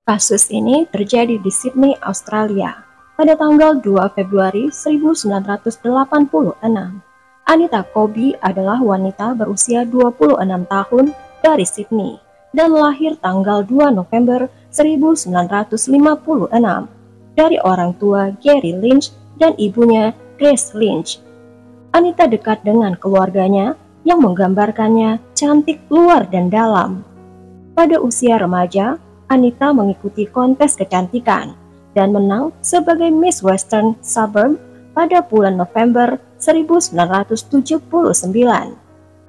Kasus ini terjadi di Sydney, Australia, pada tanggal 2 Februari 1986. Anita Colby adalah wanita berusia 26 tahun dari Sydney dan lahir tanggal 2 November 1956 dari orang tua Gary Lynch dan ibunya Grace Lynch. Anita dekat dengan keluarganya yang menggambarkannya cantik luar dan dalam. Pada usia remaja, Anita mengikuti kontes kecantikan dan menang sebagai Miss Western Suburb pada bulan November 1979.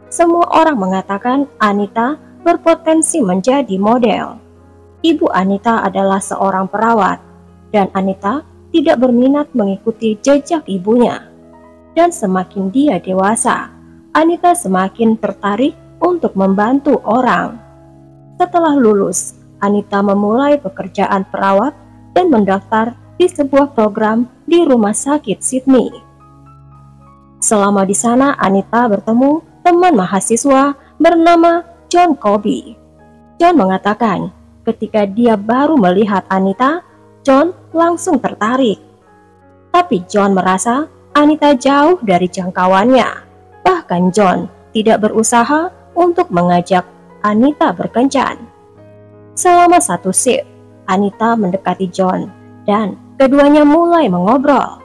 Semua orang mengatakan Anita berpotensi menjadi model. Ibu Anita adalah seorang perawat, dan Anita tidak berminat mengikuti jejak ibunya. Dan semakin dia dewasa, Anita semakin tertarik untuk membantu orang. Setelah lulus, Anita memulai pekerjaan perawat dan mendaftar di sebuah program di rumah sakit Sydney. Selama di sana, Anita bertemu teman mahasiswa bernama John Colby. John mengatakan, ketika dia baru melihat Anita, John langsung tertarik. Tapi John merasa Anita jauh dari jangkauannya. Bahkan John tidak berusaha untuk mengajak Anita berkencan. Selama satu shift, Anita mendekati John dan keduanya mulai mengobrol.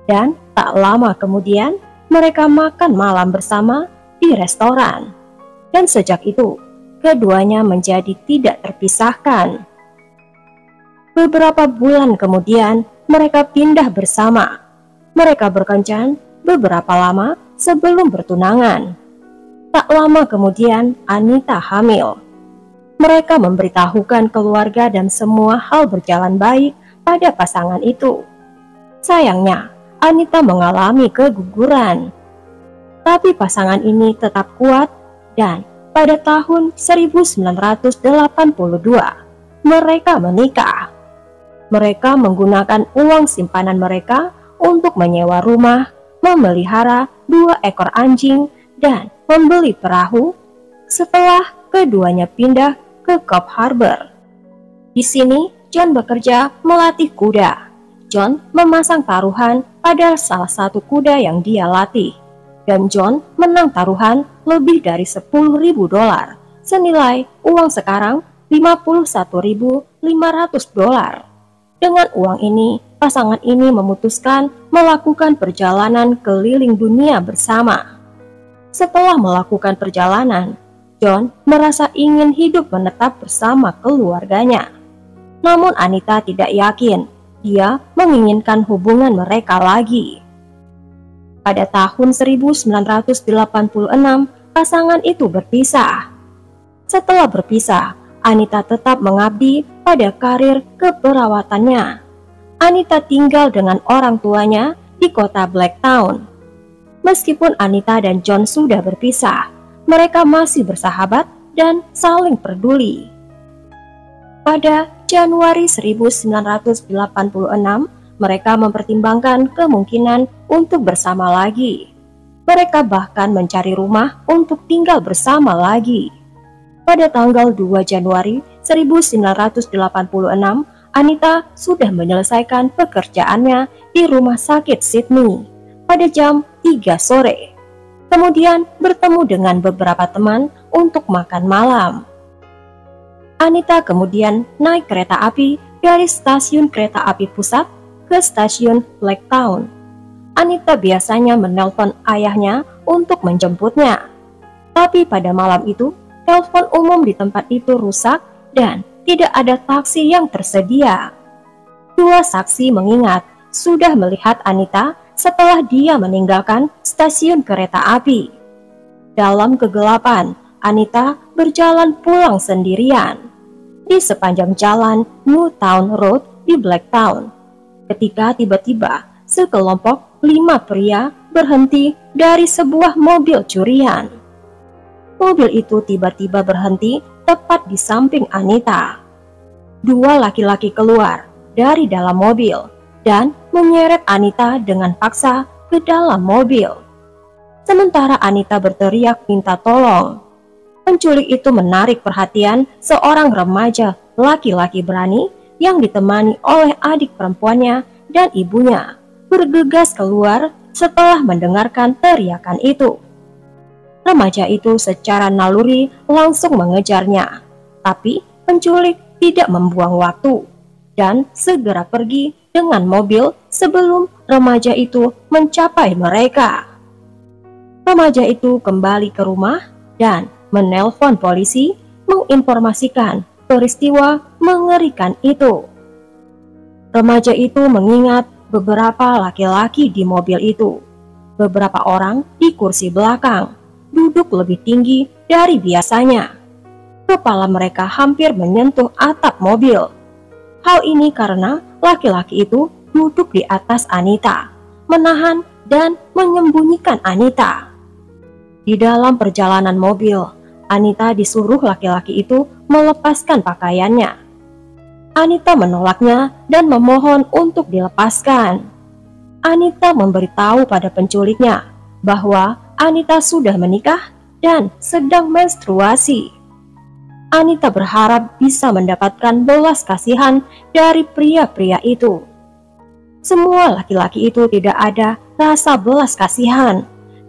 Dan tak lama kemudian, mereka makan malam bersama di restoran. Dan sejak itu, keduanya menjadi tidak terpisahkan. Beberapa bulan kemudian, mereka pindah bersama. Mereka berkencan beberapa lama sebelum bertunangan. Tak lama kemudian, Anita hamil. Mereka memberitahukan keluarga dan semua hal berjalan baik pada pasangan itu. Sayangnya, Anita mengalami keguguran. Tapi pasangan ini tetap kuat dan pada tahun 1982, mereka menikah. Mereka menggunakan uang simpanan mereka untuk menyewa rumah, memelihara 2 ekor anjing, dan membeli perahu setelah keduanya pindah ke Cobb Harbor. Di sini, John bekerja melatih kuda. John memasang taruhan pada salah satu kuda yang dia latih, dan John menang taruhan lebih dari $10.000, senilai uang sekarang $51.500. Dengan uang ini, pasangan ini memutuskan melakukan perjalanan keliling dunia bersama. Setelah melakukan perjalanan, John merasa ingin hidup menetap bersama keluarganya. Namun Anita tidak yakin dia menginginkan hubungan mereka lagi. Pada tahun 1986, pasangan itu berpisah. Setelah berpisah, Anita tetap mengabdi pada karir keperawatannya. Anita tinggal dengan orang tuanya di kota Blacktown. Meskipun Anita dan John sudah berpisah, mereka masih bersahabat dan saling peduli. Pada Januari 1986, mereka mempertimbangkan kemungkinan untuk bersama lagi. Mereka bahkan mencari rumah untuk tinggal bersama lagi. Pada tanggal 2 Januari 1986, Anita sudah menyelesaikan pekerjaannya di rumah sakit Sydney pada jam 3 sore. Kemudian bertemu dengan beberapa teman untuk makan malam. Anita kemudian naik kereta api dari stasiun kereta api pusat ke stasiun Blacktown. Anita biasanya menelpon ayahnya untuk menjemputnya. Tapi pada malam itu, telepon umum di tempat itu rusak dan tidak ada taksi yang tersedia. 2 saksi mengingat sudah melihat Anita setelah dia meninggalkan stasiun kereta api. Dalam kegelapan, Anita berjalan pulang sendirian di sepanjang jalan Newtown Road di Blacktown. Ketika tiba-tiba sekelompok 5 pria berhenti dari sebuah mobil curian. Mobil itu tiba-tiba berhenti tepat di samping Anita. 2 laki-laki keluar dari dalam mobil dan menyeret Anita dengan paksa ke dalam mobil. Sementara Anita berteriak minta tolong. Penculik itu menarik perhatian seorang remaja laki-laki berani yang ditemani oleh adik perempuannya dan ibunya bergegas keluar setelah mendengarkan teriakan itu. Remaja itu secara naluri langsung mengejarnya, tapi penculik tidak membuang waktu dan segera pergi dengan mobil sebelum remaja itu mencapai mereka. Remaja itu kembali ke rumah dan menelpon polisi menginformasikan peristiwa mengerikan itu. Remaja itu mengingat beberapa laki-laki di mobil itu. Beberapa orang di kursi belakang duduk lebih tinggi dari biasanya. Kepala mereka hampir menyentuh atap mobil. Hal ini karena laki-laki itu duduk di atas Anita, menahan dan menyembunyikan Anita. Di dalam perjalanan mobil, Anita disuruh laki-laki itu melepaskan pakaiannya. Anita menolaknya dan memohon untuk dilepaskan. Anita memberitahu pada penculiknya bahwa Anita sudah menikah dan sedang menstruasi. Anita berharap bisa mendapatkan belas kasihan dari pria-pria itu. Semua laki-laki itu tidak ada rasa belas kasihan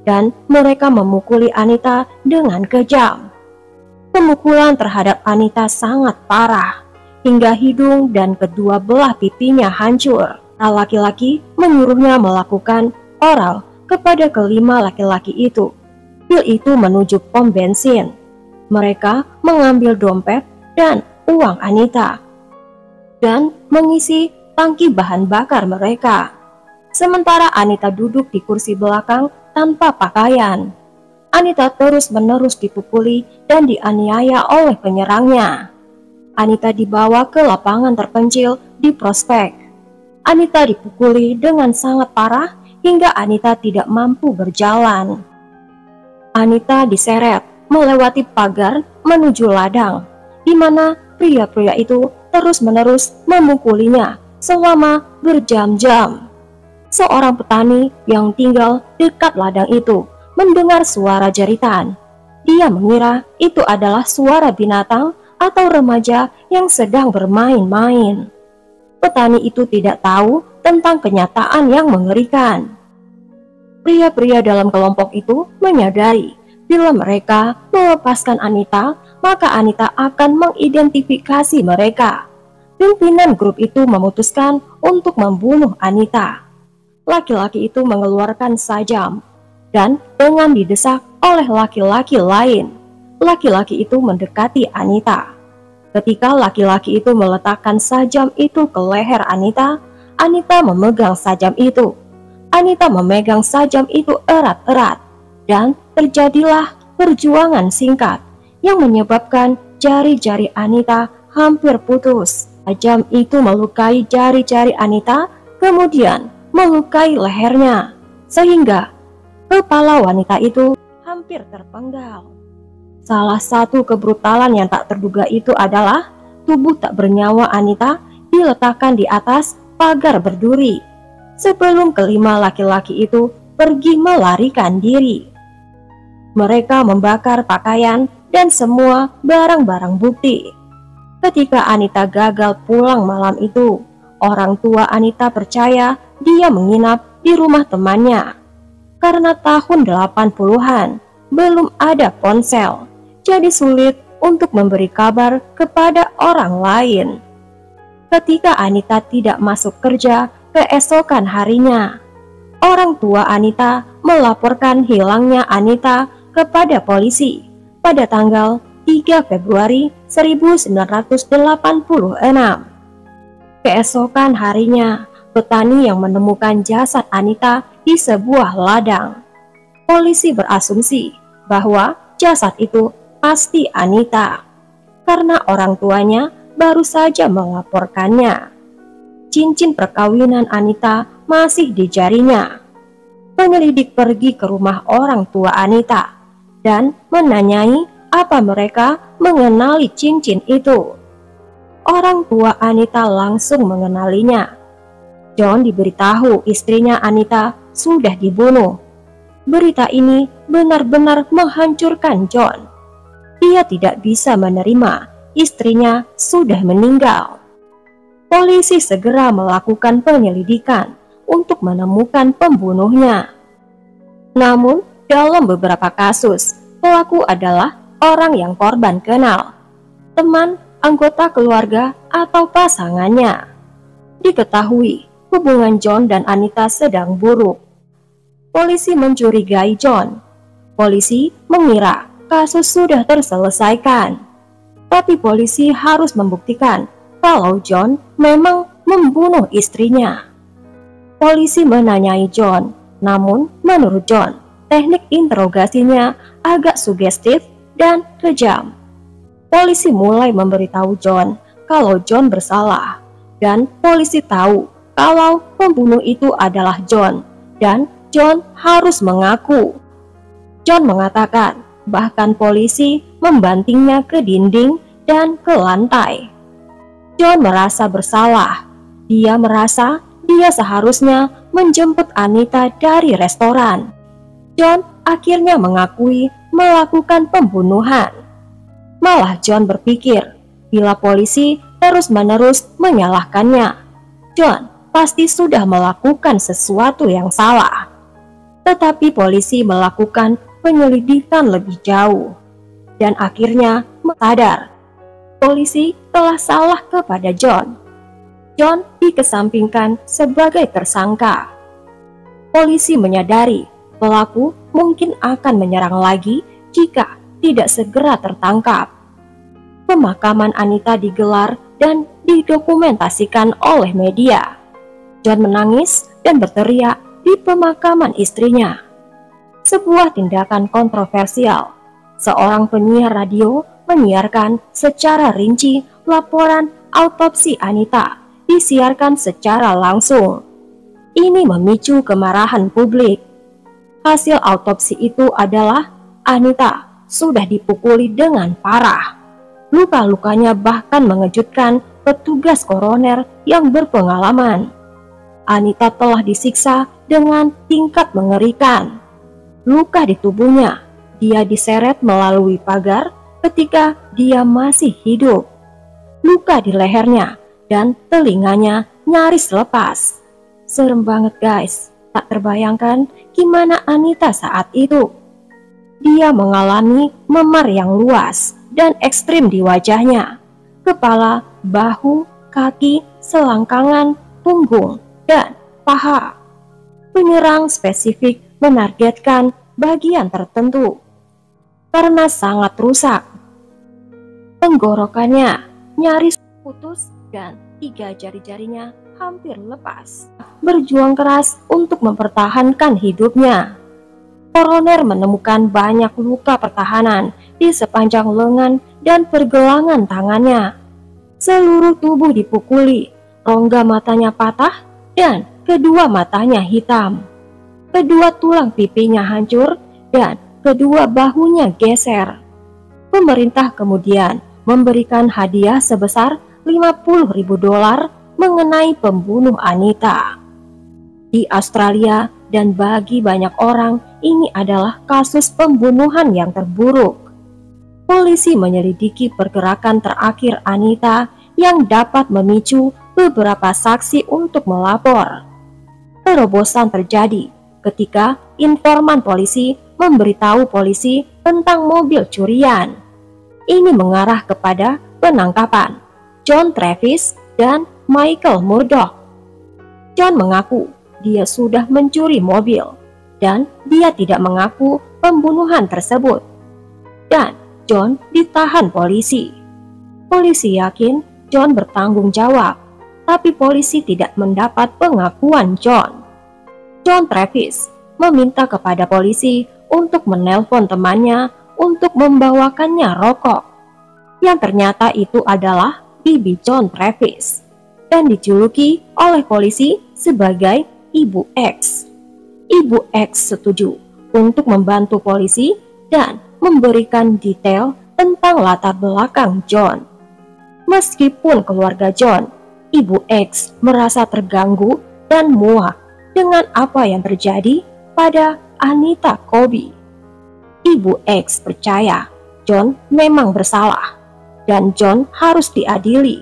dan mereka memukuli Anita dengan kejam. Pemukulan terhadap Anita sangat parah, hingga hidung dan kedua belah pipinya hancur. Laki-laki menyuruhnya melakukan oral kepada kelima laki-laki itu. Pil itu menuju pom bensin. Mereka mengambil dompet dan uang Anita dan mengisi tangki bahan bakar mereka. Sementara Anita duduk di kursi belakang tanpa pakaian. Anita terus-menerus dipukuli dan dianiaya oleh penyerangnya. Anita dibawa ke lapangan terpencil di Prospek. Anita dipukuli dengan sangat parah hingga Anita tidak mampu berjalan. Anita diseret melewati pagar menuju ladang, di mana pria-pria itu terus-menerus memukulinya selama berjam-jam. Seorang petani yang tinggal dekat ladang itu mendengar suara jeritan. Dia mengira itu adalah suara binatang atau remaja yang sedang bermain-main. Petani itu tidak tahu tentang kenyataan yang mengerikan. Pria-pria dalam kelompok itu menyadari bila mereka melepaskan Anita, maka Anita akan mengidentifikasi mereka. Pimpinan grup itu memutuskan untuk membunuh Anita. Laki-laki itu mengeluarkan sajam dan dengan didesak oleh laki-laki lain, laki-laki itu mendekati Anita. Ketika laki-laki itu meletakkan sajam itu ke leher Anita, Anita memegang sajam itu. Anita memegang sajam itu erat-erat dan terjadilah perjuangan singkat yang menyebabkan jari-jari Anita hampir putus. Sajam itu melukai jari-jari Anita, kemudian melukai lehernya, sehingga kepala wanita itu hampir terpenggal. Salah satu kebrutalan yang tak terduga itu adalah tubuh tak bernyawa Anita diletakkan di atas pagar berduri sebelum kelima laki-laki itu pergi melarikan diri. Mereka membakar pakaian dan semua barang-barang bukti. Ketika Anita gagal pulang malam itu, orang tua Anita percaya dia menginap di rumah temannya. Karena tahun 80-an belum ada ponsel, jadi sulit untuk memberi kabar kepada orang lain. Ketika Anita tidak masuk kerja keesokan harinya, orang tua Anita melaporkan hilangnya Anita kepada polisi pada tanggal 3 Februari 1986. Keesokan harinya, petani yang menemukan jasad Anita di sebuah ladang. Polisi berasumsi bahwa jasad itu pasti Anita, karena orang tuanya baru saja melaporkannya. Cincin perkawinan Anita masih di jarinya. Penyelidik pergi ke rumah orang tua Anita dan menanyai apa mereka mengenali cincin itu. Orang tua Anita langsung mengenalinya. John diberitahu istrinya Anita sudah dibunuh. Berita ini benar-benar menghancurkan John. Dia tidak bisa menerima istrinya sudah meninggal. polisi segera melakukan penyelidikan untuk menemukan pembunuhnya. Namun, dalam beberapa kasus, pelaku adalah orang yang korban kenal, teman, anggota keluarga, atau pasangannya. Diketahui hubungan John dan Anita sedang buruk. Polisi mencurigai John. Polisi mengira kasus sudah terselesaikan, tapi polisi harus membuktikan kalau John memang membunuh istrinya. Polisi menanyai John, namun menurut John, teknik interogasinya agak sugestif dan kejam. Polisi mulai memberitahu John kalau John bersalah, dan polisi tahu kalau pembunuh itu adalah John, dan John harus mengaku. John mengatakan bahkan polisi membantingnya ke dinding dan ke lantai. John merasa bersalah. Dia merasa dia seharusnya menjemput Anita dari restoran. John akhirnya mengakui melakukan pembunuhan. Malah John berpikir, bila polisi terus-menerus menyalahkannya, John pasti sudah melakukan sesuatu yang salah. Tetapi polisi melakukan penyelidikan lebih jauh, dan akhirnya sadar polisi telah salah kepada John. John dikesampingkan sebagai tersangka. Polisi menyadari pelaku mungkin akan menyerang lagi jika tidak segera tertangkap. Pemakaman Anita digelar dan didokumentasikan oleh media. John menangis dan berteriak di pemakaman istrinya. Sebuah tindakan kontroversial. Seorang penyiar radio menyiarkan secara rinci laporan autopsi Anita disiarkan secara langsung. Ini memicu kemarahan publik. Hasil autopsi itu adalah Anita sudah dipukuli dengan parah. Luka-lukanya bahkan mengejutkan petugas koroner yang berpengalaman. Anita telah disiksa dengan tingkat mengerikan. Luka di tubuhnya, dia diseret melalui pagar ketika dia masih hidup. Luka di lehernya dan telinganya nyaris lepas. Serem banget guys, tak terbayangkan gimana Anita saat itu. Dia mengalami memar yang luas dan ekstrim di wajahnya, kepala, bahu, kaki, selangkangan, punggung, dan paha. Penyerang spesifik menargetkan bagian tertentu karena sangat rusak. Tenggorokannya nyaris putus dan 3 jari-jarinya hampir lepas. Berjuang keras untuk mempertahankan hidupnya. Koroner menemukan banyak luka pertahanan di sepanjang lengan dan pergelangan tangannya. Seluruh tubuh dipukuli, rongga matanya patah dan kedua matanya hitam. Kedua tulang pipinya hancur dan kedua bahunya geser. Pemerintah kemudian memberikan hadiah sebesar $50.000 mengenai pembunuh Anita. Di Australia dan bagi banyak orang, ini adalah kasus pembunuhan yang terburuk. Polisi menyelidiki pergerakan terakhir Anita yang dapat memicu beberapa saksi untuk melapor. Terobosan terjadi ketika informan polisi memberitahu polisi tentang mobil curian. Ini mengarah kepada penangkapan John Travis dan Michael Murdoch. John mengaku dia sudah mencuri mobil dan dia tidak mengaku pembunuhan tersebut. Dan John ditahan polisi. Polisi yakin John bertanggung jawab, tapi polisi tidak mendapat pengakuan John. John Travis meminta kepada polisi untuk menelpon temannya untuk membawakannya rokok, yang ternyata itu adalah bibi John Travis, dan dijuluki oleh polisi sebagai Ibu X. Ibu X setuju untuk membantu polisi dan memberikan detail tentang latar belakang John. Meskipun keluarga John, Ibu X merasa terganggu dan muak dengan apa yang terjadi pada Anita Colby. Ibu X percaya John memang bersalah dan John harus diadili.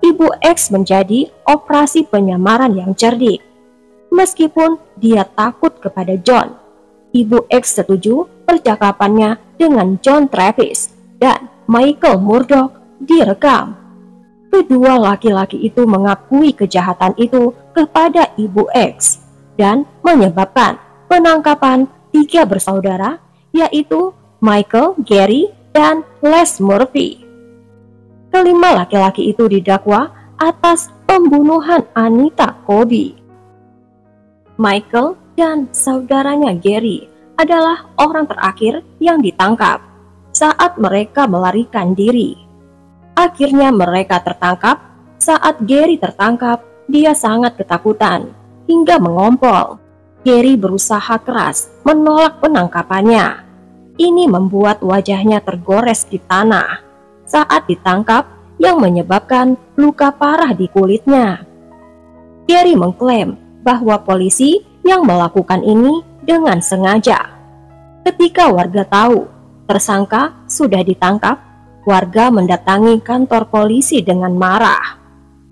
Ibu X menjadi operasi penyamaran yang cerdik. Meskipun dia takut kepada John, Ibu X setuju percakapannya dengan John Travis dan Michael Murdoch direkam. Kedua laki-laki itu mengakui kejahatan itu kepada Ibu X dan menyebabkan penangkapan 3 bersaudara, yaitu Michael, Gary, dan Les Murphy. Kelima laki-laki itu didakwa atas pembunuhan Anita Colby. Michael dan saudaranya Gary adalah orang terakhir yang ditangkap saat mereka melarikan diri. Akhirnya mereka tertangkap. Saat Gary tertangkap, dia sangat ketakutan hingga mengompol. Gary berusaha keras menolak penangkapannya. Ini membuat wajahnya tergores di tanah saat ditangkap, yang menyebabkan luka parah di kulitnya. Gary mengklaim bahwa polisi yang melakukan ini dengan sengaja. Ketika warga tahu tersangka sudah ditangkap, warga mendatangi kantor polisi dengan marah.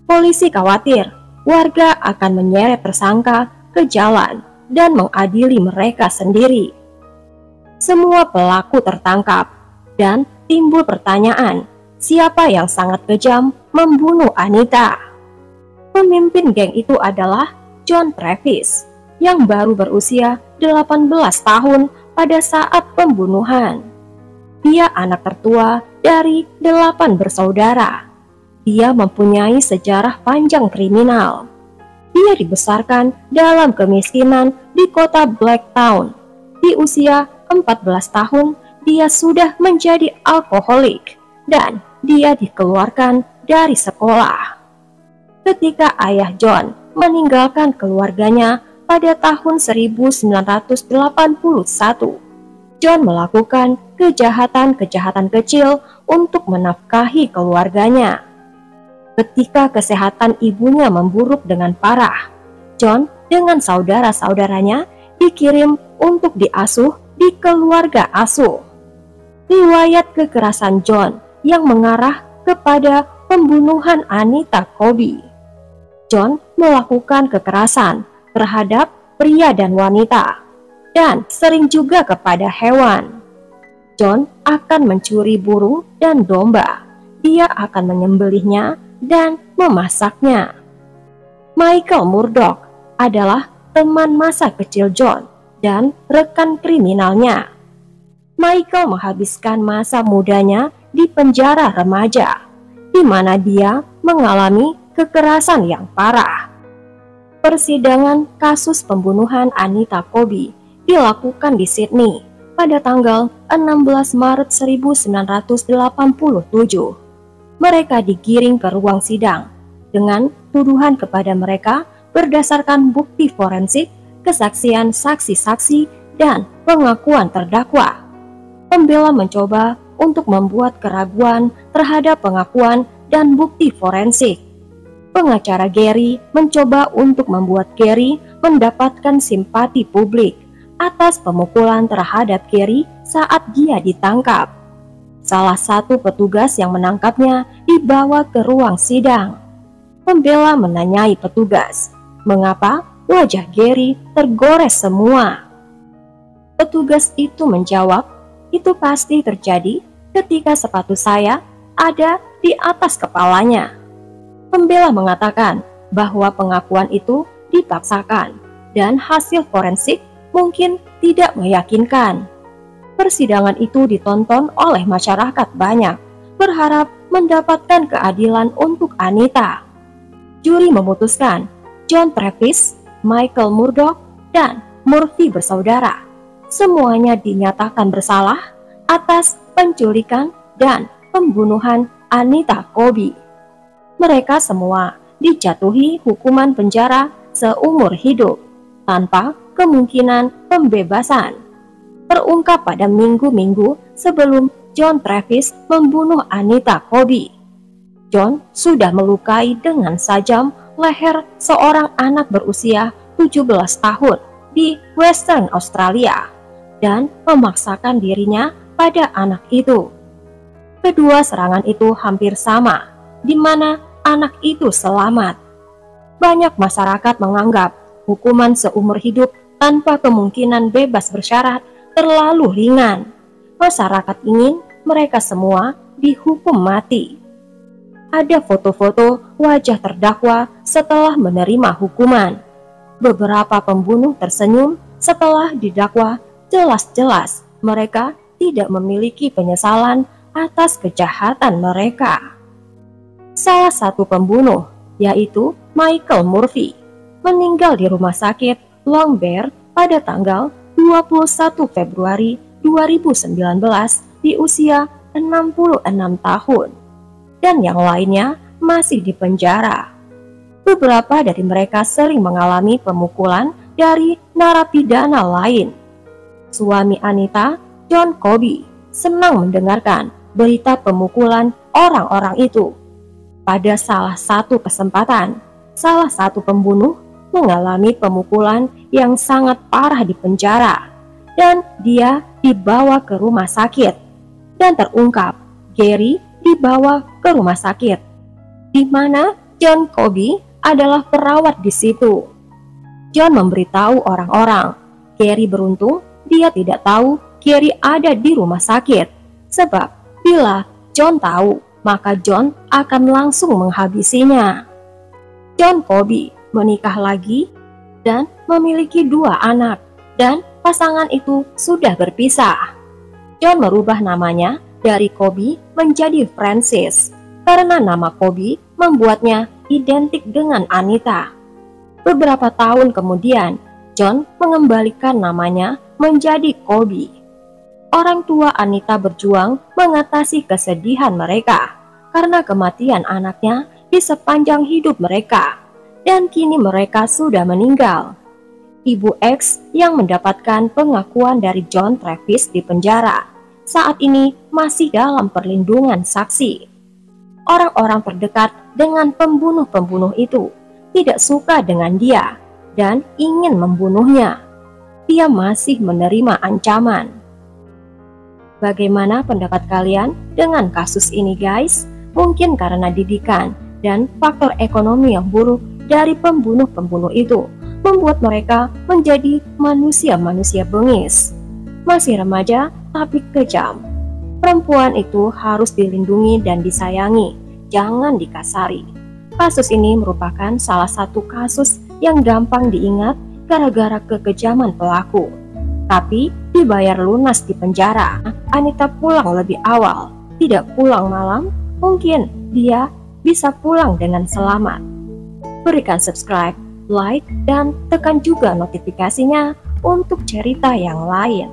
Polisi khawatir warga akan menyeret tersangka ke jalan dan mengadili mereka sendiri. Semua pelaku tertangkap dan timbul pertanyaan, siapa yang sangat kejam membunuh Anita? Pemimpin geng itu adalah John Travis yang baru berusia 18 tahun pada saat pembunuhan. Dia anak tertua dari 8 bersaudara. Dia mempunyai sejarah panjang kriminal. Dia dibesarkan dalam kemiskinan di kota Blacktown. Di usia 14 tahun, dia sudah menjadi alkoholik dan dia dikeluarkan dari sekolah. Ketika ayah John meninggalkan keluarganya pada tahun 1981, John melakukan kejahatan-kejahatan kecil untuk menafkahi keluarganya. Ketika kesehatan ibunya memburuk dengan parah, John dengan saudara-saudaranya dikirim untuk diasuh di keluarga asuh. Riwayat kekerasan John yang mengarah kepada pembunuhan Anita Colby. John melakukan kekerasan terhadap pria dan wanita, dan sering juga kepada hewan. John akan mencuri burung dan domba. Dia akan menyembelihnya dan memasaknya. Michael Murdoch adalah teman masa kecil John dan rekan kriminalnya. Michael menghabiskan masa mudanya di penjara remaja, di mana dia mengalami kekerasan yang parah. Persidangan kasus pembunuhan Anita Colby dilakukan di Sydney pada tanggal 16 Maret 1987. Mereka digiring ke ruang sidang dengan tuduhan kepada mereka berdasarkan bukti forensik, kesaksian saksi-saksi, dan pengakuan terdakwa. Pembela mencoba untuk membuat keraguan terhadap pengakuan dan bukti forensik. Pengacara Gary mencoba untuk membuat Gary mendapatkan simpati publik atas pemukulan terhadap Gary saat dia ditangkap. Salah satu petugas yang menangkapnya dibawa ke ruang sidang. Pembela menanyai petugas, mengapa wajah Gary tergores semua? Petugas itu menjawab, itu pasti terjadi ketika sepatu saya ada di atas kepalanya. Pembela mengatakan bahwa pengakuan itu dipaksakan dan hasil forensik mungkin tidak meyakinkan. Persidangan itu ditonton oleh masyarakat banyak, berharap mendapatkan keadilan untuk Anita. Juri memutuskan John Travis, Michael Murdoch, dan Murphy bersaudara semuanya dinyatakan bersalah atas penculikan dan pembunuhan Anita Colby. Mereka semua dijatuhi hukuman penjara seumur hidup tanpa kemungkinan pembebasan. Terungkap pada minggu-minggu sebelum John Travis membunuh Anita Colby. John sudah melukai dengan sajam leher seorang anak berusia 17 tahun di Western Australia dan memaksakan dirinya pada anak itu. Kedua serangan itu hampir sama, di mana anak itu selamat. Banyak masyarakat menganggap hukuman seumur hidup tanpa kemungkinan bebas bersyarat terlalu ringan. Masyarakat ingin mereka semua dihukum mati. Ada foto-foto wajah terdakwa setelah menerima hukuman. Beberapa pembunuh tersenyum setelah didakwa. Jelas-jelas mereka tidak memiliki penyesalan atas kejahatan mereka. Salah satu pembunuh, yaitu Michael Murphy, meninggal di rumah sakit Long Bear pada tanggal 21 Februari 2019 di usia 66 tahun, dan yang lainnya masih di penjara. Beberapa dari mereka sering mengalami pemukulan dari narapidana lain. Suami Anita, John Koby, senang mendengarkan berita pemukulan orang-orang itu. Pada salah satu kesempatan, salah satu pembunuh mengalami pemukulan yang sangat parah di penjara, dan dia dibawa ke rumah sakit. Dan terungkap, Gary dibawa ke rumah sakit, di mana John Koby adalah perawat di situ. John memberitahu orang-orang, Gary beruntung dia tidak tahu Gary ada di rumah sakit, sebab bila John tahu, maka John akan langsung menghabisinya. John Koby menikah lagi dan memiliki 2 anak, dan pasangan itu sudah berpisah. John merubah namanya dari Koby menjadi Francis karena nama Koby membuatnya identik dengan Anita. Beberapa tahun kemudian, John mengembalikan namanya menjadi Koby. Orang tua Anita berjuang mengatasi kesedihan mereka karena kematian anaknya di sepanjang hidup mereka, dan kini mereka sudah meninggal. Ibu X yang mendapatkan pengakuan dari John Travis di penjara saat ini masih dalam perlindungan saksi. Orang-orang terdekat dengan pembunuh-pembunuh itu tidak suka dengan dia dan ingin membunuhnya. Dia masih menerima ancaman. Bagaimana pendapat kalian dengan kasus ini, guys? Mungkin karena didikan dan faktor ekonomi yang buruk dari pembunuh-pembunuh itu membuat mereka menjadi manusia-manusia bengis. Masih remaja tapi kejam. Perempuan itu harus dilindungi dan disayangi, jangan dikasari. Kasus ini merupakan salah satu kasus yang gampang diingat gara-gara kekejaman pelaku. Tapi dibayar lunas di penjara. Anita pulang lebih awal, tidak pulang malam, mungkin dia bisa pulang dengan selamat. Berikan subscribe, like, dan tekan juga notifikasinya untuk cerita yang lain.